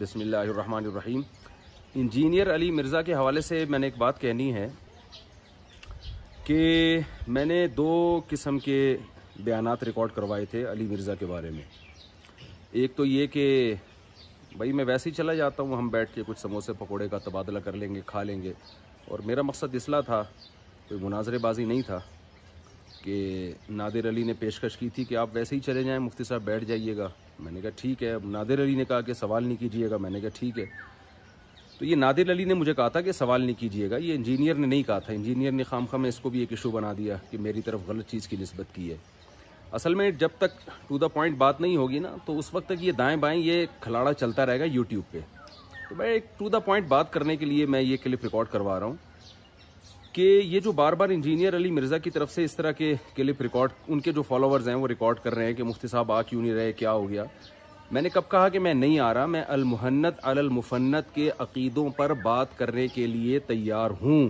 بسم اللہ الرحمن الرحیم۔ انجینئر علی مرزا کے حوالے سے میں نے ایک بات کہنی ہے کہ میں نے دو قسم کے بیانات ریکارڈ کروائے تھے علی مرزا کے بارے میں۔ ایک تو یہ کہ بھائی میں ویسے ہی چلا جاتا ہوں، ہم بیٹھ کے کچھ سموسے پکوڑے کا تبادلہ کر لیں گے، کھا لیں گے، اور میرا مقصد اصلاح تھا، کوئی مناظرے بازی نہیں تھا کہ نادر علی نے پیشکش کی تھی کہ آپ ویسے ہی چلے جائیں، مفتی صاحب بیٹھ جائیے گا۔ میں نے کہا ٹھیک ہے۔ نادر علی نے کہا کہ سوال نہیں کیجیے گا، میں نے کہا ٹھیک ہے۔ تو یہ نادر علی نے مجھے کہا تھا کہ سوال نہیں کیجیے گا، یہ انجینئر نے نہیں کہا تھا۔ انجینئر نے خام میں اس کو بھی ایک ایشو بنا دیا کہ میری طرف غلط چیز کی نسبت کی ہے۔ اصل میں جب تک ٹو دا پوائنٹ بات نہیں ہوگی نا، تو اس وقت تک یہ دائیں بائیں یہ کھلاڑا چلتا رہے گا یوٹیوب پہ۔ تو میں ایک ٹو دا پوائنٹ بات کرنے کے لیے میں یہ کلپ ریکارڈ کروا رہا ہوں کہ یہ جو بار بار انجینئر علی مرزا کی طرف سے اس طرح کے کلپ ریکارڈ، ان کے جو فالوورز ہیں وہ ریکارڈ کر رہے ہیں کہ مفتی صاحب آ کیوں نہیں رہے، کیا ہو گیا۔ میں نے کب کہا کہ میں نہیں آ رہا؟ میں المحنت علی المفنت کے عقیدوں پر بات کرنے کے لیے تیار ہوں۔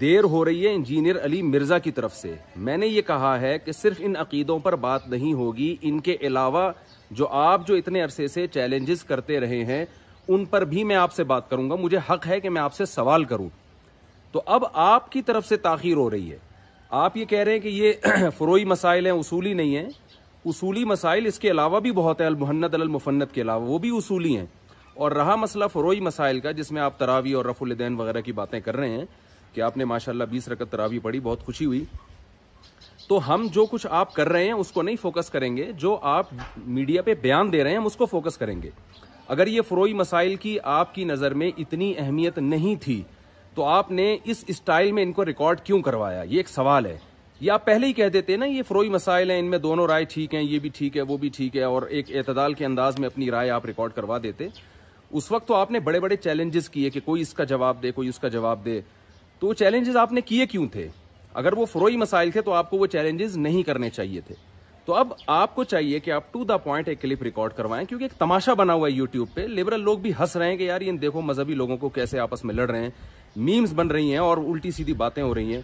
دیر ہو رہی ہے انجینئر علی مرزا کی طرف سے۔ میں نے یہ کہا ہے کہ صرف ان عقیدوں پر بات نہیں ہوگی، ان کے علاوہ جو آپ جو اتنے عرصے سے چیلنجز کرتے رہے ہیں ان پر بھی میں آپ سے بات کروں گا۔ مجھے حق ہے کہ میں آپ سے سوال کروں۔ تو اب آپ کی طرف سے تاخیر ہو رہی ہے۔ آپ یہ کہہ رہے ہیں کہ یہ فروعی مسائل ہیں، اصولی نہیں ہیں۔ اصولی مسائل اس کے علاوہ بھی بہت ہے، المحنت علی المفنت کے علاوہ وہ بھی اصولی ہیں۔ اور رہا مسئلہ فروعی مسائل کا، جس میں آپ تراویح اور رفع الیدین وغیرہ کی باتیں کر رہے ہیں کہ آپ نے ماشاءاللہ 20 رکعت تراویح پڑھی، بہت خوشی ہوئی۔ تو ہم جو کچھ آپ کر رہے ہیں اس کو نہیں فوکس کریں گے، جو آپ میڈیا پہ بیان دے رہے ہیں ہم اس کو فوکس کریں گے۔ اگر یہ فروعی مسائل کی آپ کی نظر میں اتنی اہمیت نہیں تھی تو آپ نے اس اسٹائل میں ان کو ریکارڈ کیوں کروایا؟ یہ ایک سوال ہے۔ یہ آپ پہلے ہی کہہ دیتے نا یہ فروعی مسائل ہیں، ان میں دونوں رائے ٹھیک ہیں، یہ بھی ٹھیک ہے وہ بھی ٹھیک ہے، اور ایک اعتدال کے انداز میں اپنی رائے آپ ریکارڈ کروا دیتے۔ اس وقت تو آپ نے بڑے بڑے چیلنجز کیے کہ کوئی اس کا جواب دے، کوئی اس کا جواب دے۔ تو وہ چیلنجز آپ نے کیے کیوں تھے؟ اگر وہ فروعی مسائل تھے تو آپ کو وہ چیلنجز نہیں کرنے چاہیے تھے۔ تو اب آپ کو چاہیے کہ آپ ٹو دا پوائنٹ ایک کلپ ریکارڈ کروائیں، کیونکہ ایک تماشا بنا ہوا ہے یوٹیوب پہ۔ لبرل لوگ بھی ہنس رہے ہیں کہ یار یہ دیکھو مذہبی لوگوں کو کیسے آپس میں لڑ رہے ہیں، میمز بن رہی ہیں اور الٹی سیدھی باتیں ہو رہی ہیں،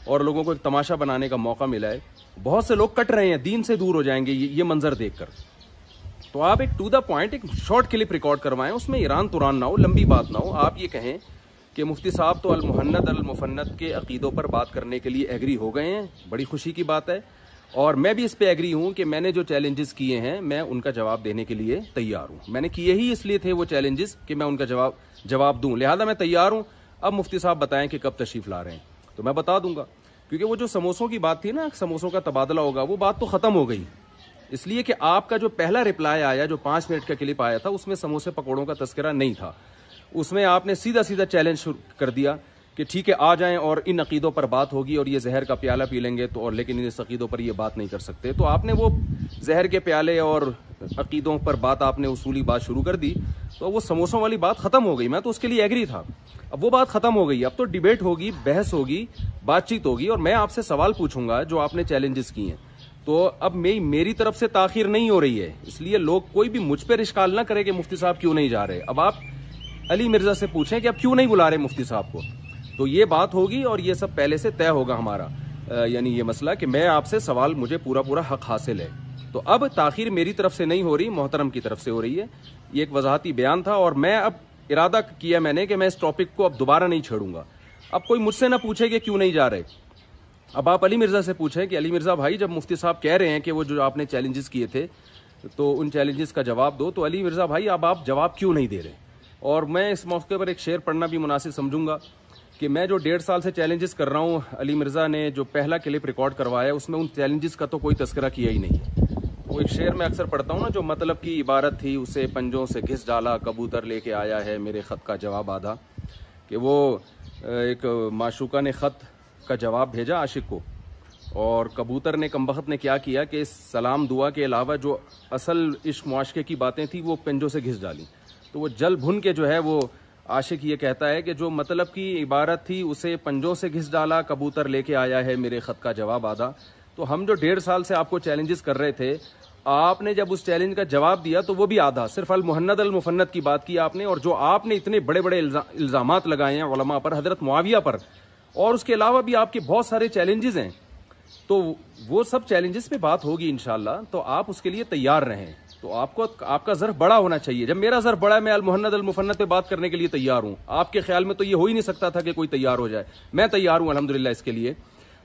اور لوگوں کو ایک تماشا بنانے کا موقع ملا ہے۔ بہت سے لوگ کٹ رہے ہیں، دین سے دور ہو جائیں گے یہ منظر دیکھ کر۔ تو آپ ایک ٹو دا پوائنٹ ایک شارٹ کلپ ریکارڈ کروائیں، اس میں ایران توران نہ ہو، لمبی بات نہ ہو۔ آپ یہ کہیں کہ مفتی صاحب تو المحنت المفنت کے عقیدوں پر بات کرنے کے لیے ایگری ہو گئے ہیں، بڑی خوشی کی بات ہے، اور میں بھی اس پہ ایگری ہوں کہ میں نے جو چیلنجز کیے ہیں میں ان کا جواب دینے کے لیے تیار ہوں۔ میں نے کیے ہی اس لیے تھے وہ چیلنجز کہ میں ان کا جواب دوں، لہذا میں تیار ہوں۔ اب مفتی صاحب بتائیں کہ کب تشریف لا رہے ہیں تو میں بتا دوں گا، کیونکہ وہ جو سموسوں کی بات تھی نا، سموسوں کا تبادلہ ہوگا، وہ بات تو ختم ہو گئی، اس لیے کہ آپ کا جو پہلا رپلائی آیا، جو 5 منٹ کا کلپ آیا تھا، اس میں سموسے پکوڑوں کا تذکرہ نہیں تھا۔ اس میں آپ نے سیدھا چیلنج کر دیا کہ ٹھیک ہے آ جائیں اور ان عقیدوں پر بات ہوگی اور یہ زہر کا پیالہ پی لیں گے، تو اور لیکن اس عقیدوں پر یہ بات نہیں کر سکتے۔ تو آپ نے وہ زہر کے پیالے اور عقیدوں پر بات، آپ نے اصولی بات شروع کر دی، تو وہ سموسوں والی بات ختم ہو گئی۔ میں تو اس کے لیے ایگری تھا، اب وہ بات ختم ہو گئی، اب تو ڈیبیٹ ہوگی، بحث ہوگی، بات چیت ہوگی، اور میں آپ سے سوال پوچھوں گا جو آپ نے چیلنجز کیے ہیں۔ تو اب میری طرف سے تاخیر نہیں ہو رہی ہے، اس لیے لوگ کوئی بھی مجھ پہ اشکال نہ کرے کہ مفتی صاحب کیوں نہیں جا رہے۔ اب آپ علی مرزا سے پوچھیں کہ اب کیوں نہیں بلا رہے مفتی صاحب کو، تو یہ بات ہوگی اور یہ سب پہلے سے طے ہوگا ہمارا، یعنی یہ مسئلہ کہ میں آپ سے سوال، مجھے پورا حق حاصل ہے۔ تو اب تاخیر میری طرف سے نہیں ہو رہی، محترم کی طرف سے ہو رہی ہے۔ یہ ایک وضاحتی بیان تھا، اور میں اب ارادہ کیا میں نے کہ میں اس ٹاپک کو اب دوبارہ نہیں چھیڑوں گا۔ اب کوئی مجھ سے نہ پوچھے کہ کیوں نہیں جا رہے، اب آپ علی مرزا سے پوچھیں کہ علی مرزا بھائی جب مفتی صاحب کہہ رہے ہیں کہ وہ جو آپ نے چیلنجز کیے تھے تو ان چیلنجز کا جواب دو، تو علی مرزا بھائی اب آپ جواب کیوں نہیں دے رہے؟ اور میں اس موقع پر ایک شعر پڑھنا بھی مناسب سمجھوں گا کہ میں جو 1.5 سال سے چیلنجز کر رہا ہوں، علی مرزا نے جو پہلا کلپ ریکارڈ کروایا اس میں ان چیلنجز کا تو کوئی تذکرہ کیا ہی نہیں۔ وہ ایک شعر میں اکثر پڑھتا ہوں نا، جو مطلب کی عبارت تھی، اسے پنجوں سے گھس ڈالا، کبوتر لے کے آیا ہے میرے خط کا جواب آدھا، کہ وہ ایک معشوقہ نے خط کا جواب بھیجا عاشق کو، اور کبوتر نے کمبخت نے کیا کیا کہ سلام دعا کے علاوہ جو اصل عشق معاشقے کی باتیں تھیں وہ پنجوں سے گھس ڈالی۔ تو وہ جل بھن کے جو ہے وہ عاشق یہ کہتا ہے کہ جو مطلب کی عبارت تھی اسے پنجوں سے گھس ڈالا، کبوتر لے کے آیا ہے میرے خط کا جواب آدھا۔ تو ہم جو 1.5 سال سے آپ کو چیلنجز کر رہے تھے، آپ نے جب اس چیلنج کا جواب دیا تو وہ بھی آدھا، صرف المحنت المفنت کی بات کی آپ نے، اور جو آپ نے اتنے بڑے بڑے الزامات لگائے ہیں علماء پر، حضرت معاویہ پر، اور اس کے علاوہ بھی آپ کے بہت سارے چیلنجز ہیں، تو وہ سب چیلنجز پہ بات ہوگی انشاءاللہ، تو آپ اس کے لیے تیار رہیں۔ تو آپ کا ظرف بڑا ہونا چاہیے. جب میرا ظرف بڑا ہے, میں المہند المفند پہ بات کرنے کے لیے تیار ہوں. آپ کے خیال میں تو یہ ہو ہی نہیں سکتا تھا کہ کوئی تیار ہو جائے. میں تیار ہوں الحمدللہ اس کے لیے.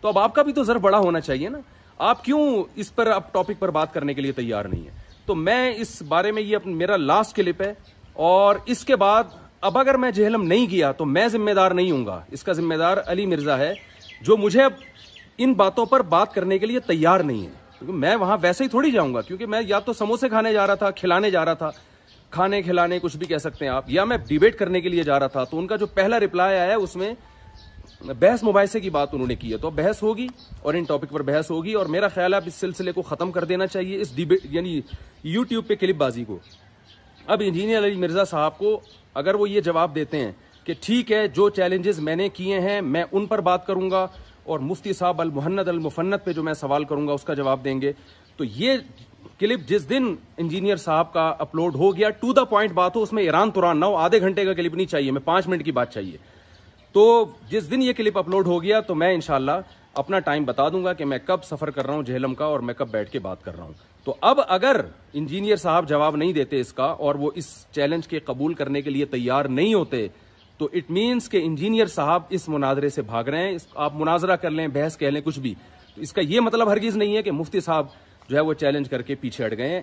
تو اب آپ کا بھی تو ظرف بڑا ہونا چاہیے نا. آپ کیوں اس پر اب ٹاپک پر بات کرنے کے لیے تیار نہیں ہے؟ تو میں اس بارے میں, یہ میرا لاسٹ کلپ ہے, اور اس کے بعد اب اگر میں جہلم نہیں گیا تو میں ذمہ دار نہیں ہوں گا. اس کا ذمہ دار علی مرزا ہے, جو مجھے اب ان باتوں پر بات کرنے کے لیے تیار نہیں ہے. کیونکہ میں وہاں ویسے ہی تھوڑی جاؤں گا, کیونکہ میں یا تو سموسے کھانے جا رہا تھا, کھلانے جا رہا تھا, کھانے کھلانے کچھ بھی کہہ سکتے ہیں آپ, یا میں ڈیبیٹ کرنے کے لیے جا رہا تھا. تو ان کا جو پہلا رپلائی آیا ہے اس میں بحث مباحثے کی بات انہوں نے کی ہے. تو بحث ہوگی اور ان ٹاپک پر بحث ہوگی, اور میرا خیال ہے اب اس سلسلے کو ختم کر دینا چاہیے, اس ڈیبیٹ یعنی یوٹیوب پہ کلپ بازی کو. اب انجینئر علی مرزا صاحب کو اگر وہ یہ جواب دیتے ہیں کہ ٹھیک ہے, جو چیلنجز میں نے کیے ہیں میں ان پر بات کروں گا, اور مفتی صاحب المہند المفند پہ جو میں سوال کروں گا اس کا جواب دیں گے, تو یہ کلپ جس دن انجینئر صاحب کا اپلوڈ ہو گیا, ٹو دا پوائنٹ بات ہو, اس میں ایران توران نہ ہو, آدھے گھنٹے کا کلپ نہیں چاہیے, میں 5 منٹ کی بات چاہیے. تو جس دن یہ کلپ اپلوڈ ہو گیا تو میں انشاءاللہ اپنا ٹائم بتا دوں گا کہ میں کب سفر کر رہا ہوں جہلم کا, اور میں کب بیٹھ کے بات کر رہا ہوں. تو اب اگر انجینئر صاحب جواب نہیں دیتے اس کا, اور وہ اس چیلنج کے قبول کرنے کے لیے تیار نہیں ہوتے, تو اٹ مینس کہ انجینئر صاحب اس مناظرے سے بھاگ رہے ہیں. آپ مناظرہ کر لیں, بحث کہہ لیں, کچھ بھی, تو اس کا یہ مطلب ہرگز نہیں ہے کہ مفتی صاحب جو ہے وہ چیلنج کر کے پیچھے ہٹ گئے ہیں.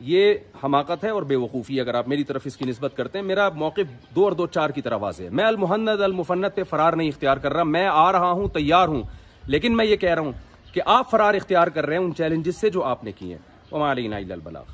یہ حماقت ہے اور بے وقوفی اگر آپ میری طرف اس کی نسبت کرتے ہیں. میرا موقف 2 اور 2 4 کی طرح واضح ہے. میں المہند المفند پہ فرار نہیں اختیار کر رہا, میں آ رہا ہوں, تیار ہوں, لیکن میں یہ کہہ رہا ہوں کہ آپ فرار اختیار کر رہے ہیں ان چیلنجز سے جو آپ نے کیے ہیں. وما علینا الا البلاغ.